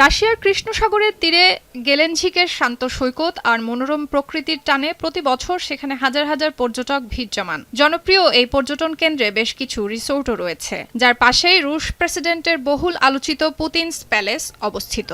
রাশিয়ার কৃষ্ণ সাগরের তীরে গেলেনঝিকের শান্ত সৈকত আর মনোরম প্রকৃতির টানে প্রতি বছর সেখানে হাজার হাজার পর্যটক ভিড় জমান। জনপ্রিয় এই পর্যটন কেন্দ্রে বেশ কিছু রিসোর্টও রয়েছে, যার পাশেই রুশ প্রেসিডেন্টের বহুল আলোচিত পুতিনস প্যালেস অবস্থিত।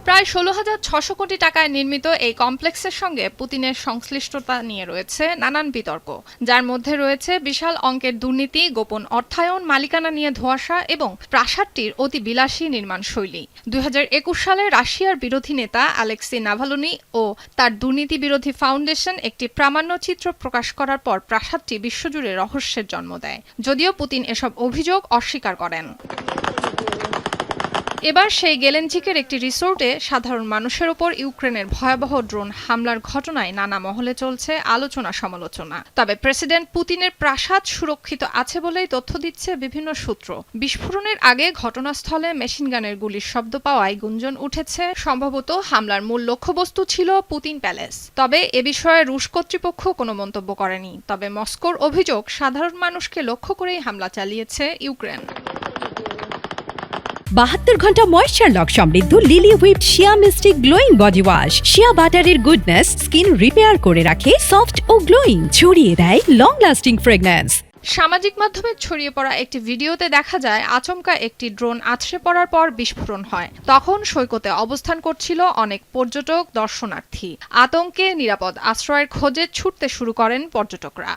প্রায় 16,600 কোটি টাকায় নির্মিত এই কমপ্লেক্সের সঙ্গে পুতিনের সংশ্লিষ্টতা নিয়ে রয়েছে নানান বিতর্ক, যার মধ্যে রয়েছে বিশাল অঙ্কের দুর্নীতি, গোপন অর্থায়ন, মালিকানা নিয়ে ধোঁয়াশা এবং প্রাসাদটির অতি বিলাসী নির্মাণ শৈলী। 2021 সালে রাশিয়ার বিরোধী নেতা আলেক্সি নাভালনি ও তার দুর্নীতি বিরোধী ফাউন্ডেশন একটি প্রামাণ্যচিত্র প্রকাশ করার পর প্রাসাদটি বিশ্বজুড়ে রহস্যের জন্ম দেয়, যদিও পুতিন এসব অভিযোগ অস্বীকার করেন। এবার সেই গেলেনঝিকের একটি রিসোর্টে সাধারণ মানুষের ওপর ইউক্রেনের ভয়াবহ ড্রোন হামলার ঘটনায় নানা মহলে চলছে আলোচনা সমালোচনা। তবে প্রেসিডেন্ট পুতিনের প্রাসাদ সুরক্ষিত আছে বলেই তথ্য দিচ্ছে বিভিন্ন সূত্র। বিস্ফোরণের আগে ঘটনাস্থলে মেশিনগানের গুলির শব্দ পাওয়ায় গুঞ্জন উঠেছে সম্ভবত হামলার মূল লক্ষ্যবস্তু ছিল পুতিন প্যালেস। তবে এ বিষয়ে রুশ কর্তৃপক্ষ কোনো মন্তব্য করেনি। তবে মস্কোর অভিযোগ সাধারণ মানুষকে লক্ষ্য করেই হামলা চালিয়েছে ইউক্রেন। 72 ঘন্টা ময়েশ্চার লক সমৃদ্ধ লিলি হুইপ শিয়া মিস্টিক গ্লোয়িং বডি ওয়াশ। শিয়া বাটারের গুডনেস স্কিন রিপেয়ার করে রাখে সফট ও গ্লোয়িং, ছড়িয়ে দেয় লং লাস্টিং ফ্রেগন্যান্স। সামাজিক মাধ্যমে ছড়িয়ে পড়া একটি ভিডিওতে দেখা যায় আচমকা একটি ড্রোন আছড়ে পড়ার পর বিস্ফোরণ হয়। তখন সৈকতে অবস্থান করছিল অনেক পর্যটক দর্শনার্থী। আতঙ্কে নিরাপদ আশ্রয়ের খোঁজে ছুটতে শুরু করেন পর্যটকরা।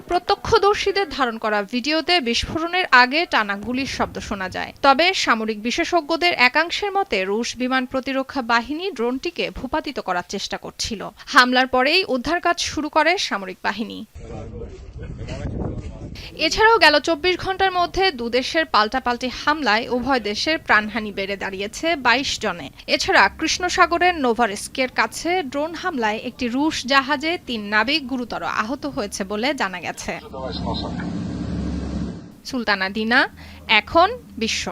প্রত্যক্ষদর্শীদের ধারণ করা ভিডিওতে বিস্ফোরণের আগে টানা গুলির শব্দ শোনা যায়। তবে সামরিক বিশেষজ্ঞদের একাংশের মতে রুশ বিমান প্রতিরক্ষা বাহিনী ড্রোনটিকে ভূপাতিত করার চেষ্টা করছিল। হামলার পরেই উদ্ধার কাজ শুরু করে সামরিক বাহিনী। এছাড়াও গেল 24 ঘন্টার মধ্যে দুদেশের পাল্টাপাল্টি হামলায় উভয় দেশের প্রাণহানি বেড়ে দাঁড়িয়েছে 22 জনে। এছাড়া কৃষ্ণ সাগরের নোভারস্কের কাছে ড্রোন হামলায় একটি রুশ জাহাজে 3 নাবিক গুরুতর আহত হয়েছে বলে জানা গেছে। সুলতানা দিনা, এখন বিশ্ব।